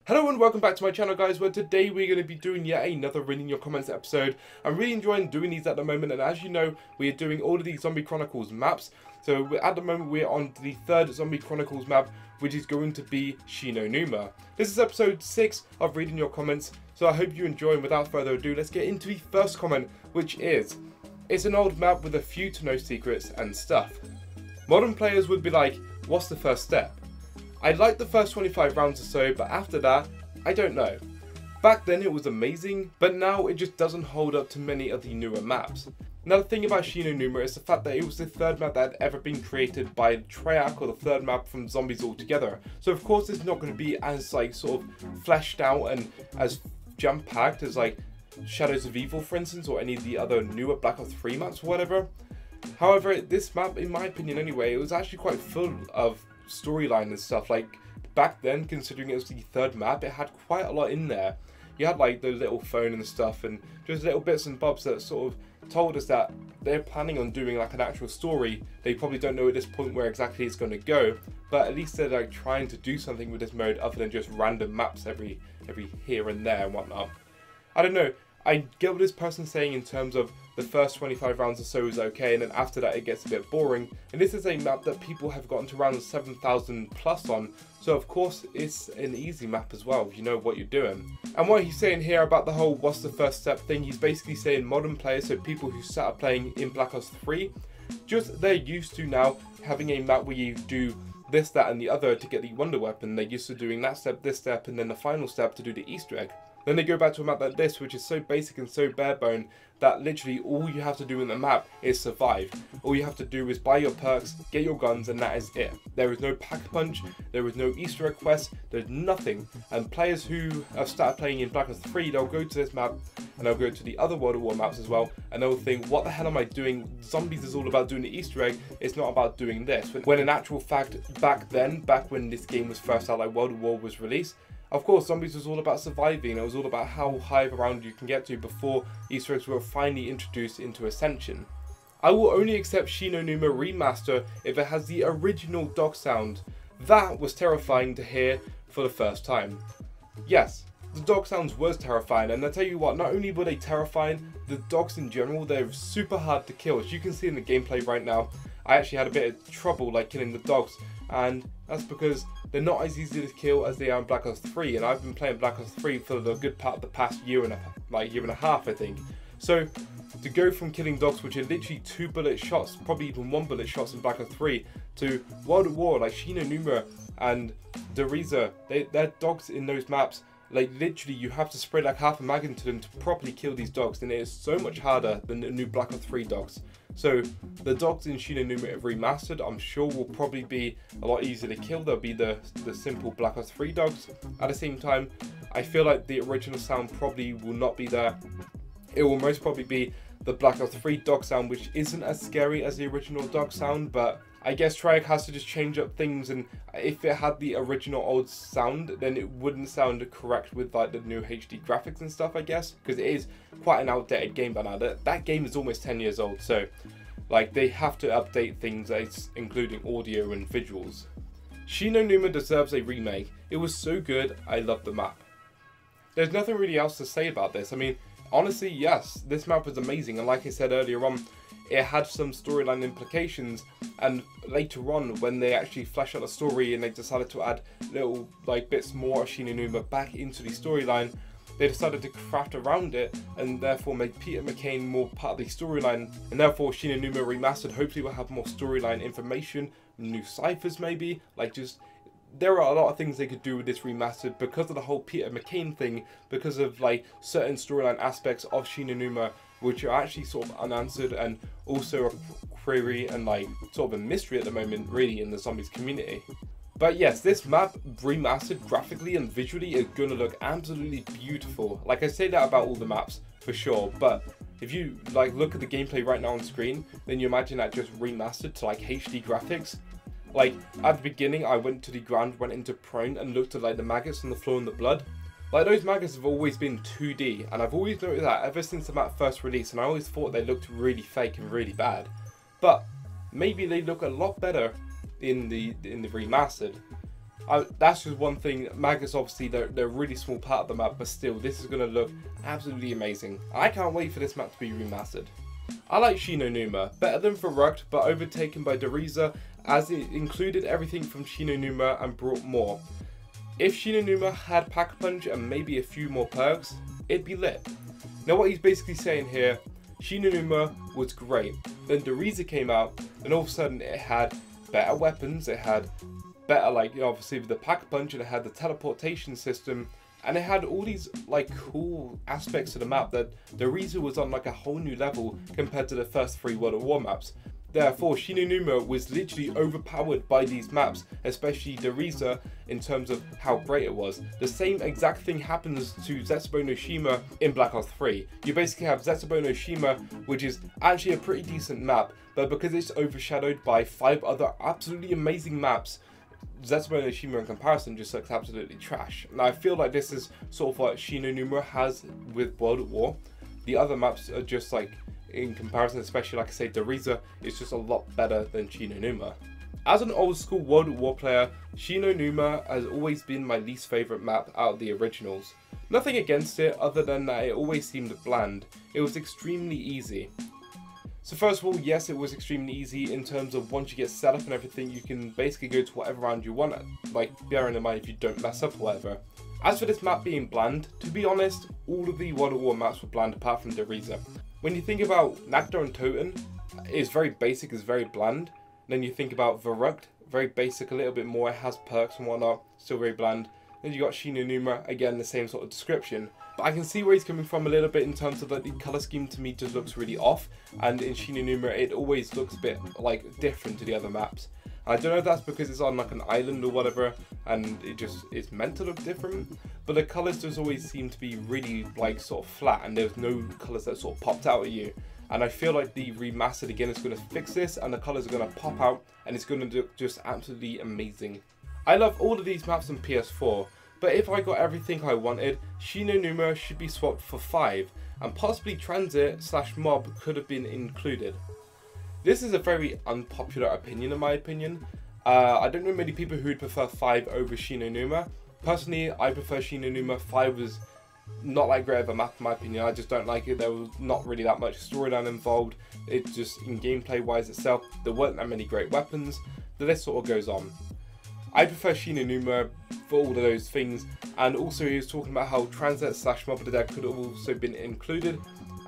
Hello and welcome back to my channel, guys, where today we're going to be doing yet another reading your comments episode. I'm really enjoying doing these at the moment, and as you know, we are doing all of these Zombie Chronicles maps. So at the moment we're on the third Zombie Chronicles map, which is going to be Shaolin Numa. This is episode 6 of reading your comments, so I hope you enjoy, and without further ado, let's get into the first comment, which is, it's an old map with a few to no secrets and stuff. Modern players would be like, what's the first step? I liked the first 25 rounds or so, but after that, I don't know. Back then it was amazing, but now it just doesn't hold up to many of the newer maps. Now the thing about Shaolin Numa is the fact that it was the third map that had ever been created by Triac, or the third map from Zombies altogether. So of course it's not going to be as sort of fleshed out and as jam-packed as like Shadows of Evil, for instance, or any of the other newer Black Ops 3 maps or whatever. However, this map, in my opinion anyway, it was actually quite full of storyline and stuff. Like back then, considering it was the third map, it had quite a lot in there. You had like the little phone and stuff, and just little bits and bobs that sort of told us that they're planning on doing like an actual story. They probably don't know at this point where exactly it's going to go, but at least they're like trying to do something with this mode other than just random maps every here and there and whatnot. I don't know. I get what this person's saying in terms of the first 25 rounds or so is okay, and then after that it gets a bit boring. And this is a map that people have gotten to around 7,000 plus on, so of course it's an easy map as well if you know what you're doing. And what he's saying here about the whole what's the first step thing, he's basically saying modern players, so people who started playing in Black Ops 3, just they're used to now having a map where you do this, that and the other to get the wonder weapon. They're used to doing that step, this step, and then the final step to do the Easter egg. Then they go back to a map like this, which is so basic and so bare bone that literally all you have to do in the map is survive. All you have to do is buy your perks, get your guns, and that is it. There is no pack-a-punch, there is no Easter egg quest, there's nothing. And players who have started playing in Black Ops 3, they'll go to this map, and they'll go to the other World of War maps as well, and they'll think, what the hell am I doing? Zombies is all about doing the Easter egg, it's not about doing this. When in actual fact, back when this game was first out, like World of War was released, of course, Zombies was all about surviving. It was all about how high of a round you can get to before Easter eggs were finally introduced into Ascension. I will only accept Shaolin Numa Remaster if it has the original dog sound. That was terrifying to hear for the first time. Yes, the dog sounds was terrifying, and I tell you what, not only were they terrifying, the dogs in general, they're super hard to kill. As you can see in the gameplay right now, I actually had a bit of trouble like killing the dogs, and that's because they're not as easy to kill as they are in Black Ops 3, and I've been playing Black Ops 3 for the good part of the past year and a half, I think. So to go from killing dogs, which are literally 2 bullet shots, probably even 1 bullet shots in Black Ops 3, to World of War, like Shaolin Numa and Deriza, they're dogs in those maps. Like literally you have to spray like half a mag into them to properly kill these dogs, and it is so much harder than the new Black Ops 3 dogs. So the dogs in Shaolin Numa Remastered, I'm sure will probably be a lot easier to kill. They'll be the simple Black Ops 3 dogs. At the same time, I feel like the original sound probably will not be there. It will most probably be the Black Ops 3 dog sound, which isn't as scary as the original dog sound, but I guess Triac has to just change up things, and if it had the original old sound, then it wouldn't sound correct with like the new HD graphics and stuff, I guess, because it is quite an outdated game by now. That game is almost 10 years old, so like they have to update things, including audio and visuals. Shaolin Numa deserves a remake. It was so good, I love the map. There's nothing really else to say about this. I mean, honestly, yes, this map was amazing, and like I said earlier on, it had some storyline implications, and later on when they actually flesh out the story and they decided to add little like bits more of Shaolin Numa back into the storyline, they decided to craft around it and therefore make Peter McCain more part of the storyline, and therefore Shaolin Numa Remastered hopefully will have more storyline information, new ciphers maybe, like just there are a lot of things they could do with this remastered because of the whole Peter McCain thing, because of like certain storyline aspects of Shaolin Numa which are actually sort of unanswered, and also a query and like sort of a mystery at the moment really in the Zombies community. But yes, this map remastered graphically and visually is going to look absolutely beautiful. Like I say that about all the maps for sure, but if you like look at the gameplay right now on screen, then you imagine that just remastered to like HD graphics. Like at the beginning I went to the ground, went into prone and looked at like the maggots on the floor and the blood. Like those maggots have always been 2D, and I've always noticed that ever since the map first released, and I always thought they looked really fake and really bad. But maybe they look a lot better in the remastered. That's just one thing. Maggots, obviously, they're a really small part of the map, but still, this is going to look absolutely amazing. I can't wait for this map to be remastered. I like Shi No Numa, better than Verrucht, but overtaken by Deriza, as it included everything from Shi No Numa and brought more. If Shi No Numa had Pack-a-Punch and maybe a few more perks, it'd be lit. Now what he's basically saying here, Shi No Numa was great, then Deriza came out, and all of a sudden it had better weapons, it had better, like, you know, obviously with the Pack-a-Punch, and it had the teleportation system, and it had all these like cool aspects of the map that Deriza was on like a whole new level compared to the first 3 World at War maps. Therefore, Shi No Numa was literally overpowered by these maps, especially Deriza, in terms of how great it was. The same exact thing happens to Zetsubou No Shima in Black Ops 3. You basically have Zetsubou No Shima, which is actually a pretty decent map, but because it's overshadowed by 5 other absolutely amazing maps, Zetsubou No Shima in comparison just looks absolutely trash. Now I feel like this is sort of what Shi No Numa has with World at War. The other maps are just like, in comparison, especially like I say, Deriza is just a lot better than Shi No Numa. As an old school World at War player, Shi No Numa has always been my least favourite map out of the originals. Nothing against it other than that it always seemed bland. It was extremely easy. So first of all, yes, it was extremely easy in terms of once you get set up and everything, you can basically go to whatever round you want, like bearing in mind if you don't mess up or whatever. As for this map being bland, to be honest, all of the World at War maps were bland apart from Deriza. When you think about Nakdor and Toten, it's very basic, it's very bland. Then you think about Verrucht, very basic, a little bit more, it has perks and whatnot, still very bland. Then you got Shi No Numa, again the same sort of description. But I can see where he's coming from a little bit in terms of that the colour scheme to me just looks really off, and in Shi No Numa it always looks a bit like different to the other maps. I don't know if that's because it's on like an island or whatever and it's meant to look different, but the colours just always seem to be really like sort of flat and there's no colours that sort of popped out at you. And I feel like the remastered again is going to fix this and the colours are going to pop out and it's going to look just absolutely amazing. I love all of these maps on PS4, but if I got everything I wanted, Shi No Numa should be swapped for 5 and possibly Transit/Mob could have been included. This is a very unpopular opinion in my opinion. I don't know many people who would prefer 5 over Shi No Numa. Personally, I prefer Shi No Numa. 5 was not that great of a map in my opinion. I just don't like it. There was not really that much storyline involved. It just, in gameplay wise itself, there weren't that many great weapons. The list sort of goes on. I prefer Shi No Numa for all of those things, and also he was talking about how Transit/Mob of the Dead could have also been included.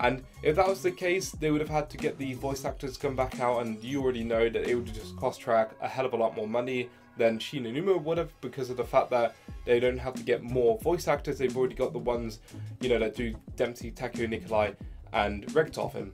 And if that was the case, they would have had to get the voice actors to come back out, and you already know that it would just cost Treyarch a hell of a lot more money than Shi No Numa would have, because of the fact that they don't have to get more voice actors. They've already got the ones, you know, that do Dempsey, Takeo, Nikolai, and Richtofen.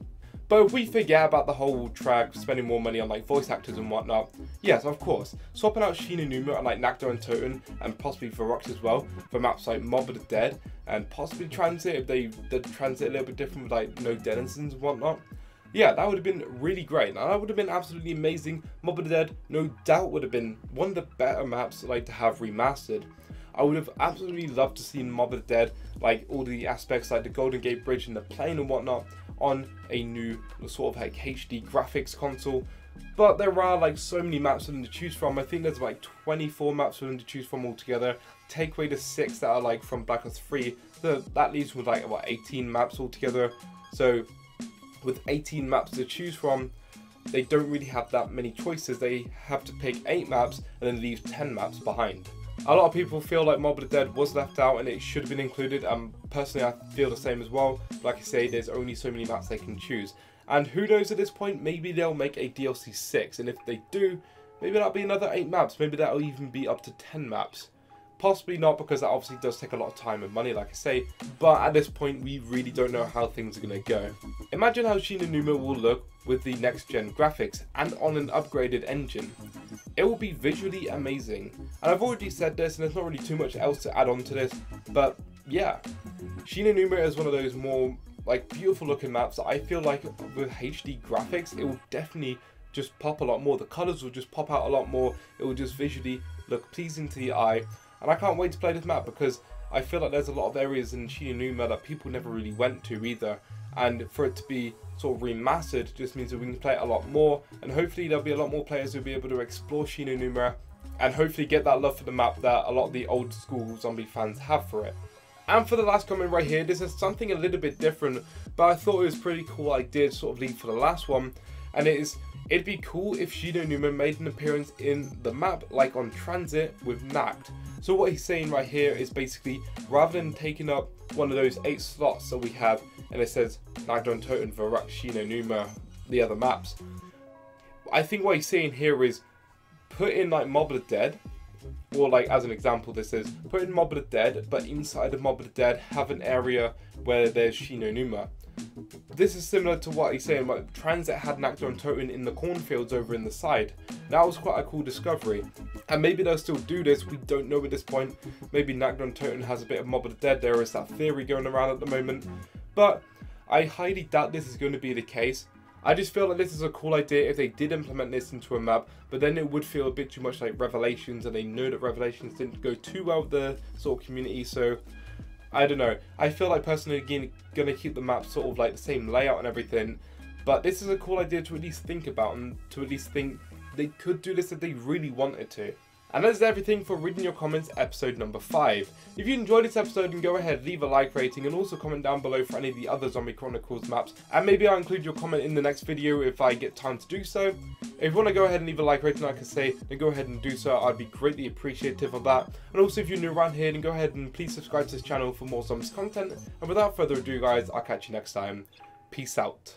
But if we forget about the whole Treyarch spending more money on like voice actors and whatnot, yes, of course, swapping out Shi No Numa and like Nakdor and Toten and possibly Verrucht as well for maps like Mob of the Dead and possibly Transit if they did Transit a little bit different with like no denizens and whatnot. Yeah, that would have been really great. Now that would have been absolutely amazing. Mob of the Dead, no doubt, would have been one of the better maps like to have remastered. I would have absolutely loved to see Mob of the Dead, like all the aspects like the Golden Gate Bridge and the plane and whatnot, on a new sort of like HD graphics console. But there are like so many maps for them to choose from. I think there's like 24 maps for them to choose from altogether. Take away the 6 that are like from Black Ops 3, so that leaves with like what, 18 maps altogether. So with 18 maps to choose from, they don't really have that many choices. They have to pick 8 maps and then leave 10 maps behind. A lot of people feel like Mob of the Dead was left out and it should have been included, and personally I feel the same as well. Like I say, there's only so many maps they can choose. And who knows at this point, maybe they'll make a DLC 6, and if they do, maybe that'll be another 8 maps, maybe that'll even be up to 10 maps. Possibly not, because that obviously does take a lot of time and money, like I say, but at this point we really don't know how things are going to go. Imagine how Shi No Numa will look with the next gen graphics and on an upgraded engine. It will be visually amazing, and I've already said this and there's not really too much else to add on to this, but yeah, Shi No Numa is one of those more like beautiful looking maps that I feel like with HD graphics it will definitely just pop a lot more. The colours will just pop out a lot more, it will just visually look pleasing to the eye. And I can't wait to play this map because I feel like there's a lot of areas in Shi No Numa that people never really went to either. And for it to be sort of remastered just means that we can play it a lot more. And hopefully there'll be a lot more players who'll be able to explore Shi No Numa and hopefully get that love for the map that a lot of the old school zombie fans have for it. And for the last comment right here, this is something a little bit different, but I thought it was pretty cool. I did sort of leave for the last one, and it'd be cool if Shaolin Numa made an appearance in the map, like on Transit with Nacht. So what he's saying right here is basically, rather than taking up one of those 8 slots that we have, and it says Nacht on Toten, Varak, Shaolin Numa, the other maps, I think what he's saying here is put in like Mob of the Dead, or like as an example this is, put in Mob of the Dead, but inside of Mob of the Dead have an area where there's Shaolin Numa. This is similar to what he's saying, like Transit had Nacht on Toten in the cornfields over in the side. That was quite a cool discovery. And maybe they'll still do this, we don't know at this point. Maybe Nacht on Toten has a bit of Mob of the Dead, there is that theory going around at the moment. But I highly doubt this is going to be the case. I just feel like this is a cool idea if they did implement this into a map, but then it would feel a bit too much like Revelations, and they know that Revelations didn't go too well with the sort of community, so I don't know. I feel like personally again gonna keep the map sort of like the same layout and everything, but this is a cool idea to at least think about, and to at least think they could do this if they really wanted to. And that's everything for reading your comments episode number 5. If you enjoyed this episode, then go ahead, leave a like rating, and also comment down below for any of the other Zombie Chronicles maps, and maybe I'll include your comment in the next video if I get time to do so. If you want to go ahead and leave a like rating like I say, then go ahead and do so. I'd be greatly appreciative of that. And also if you're new around here, then go ahead and please subscribe to this channel for more Zombies content. And without further ado guys, I'll catch you next time. Peace out.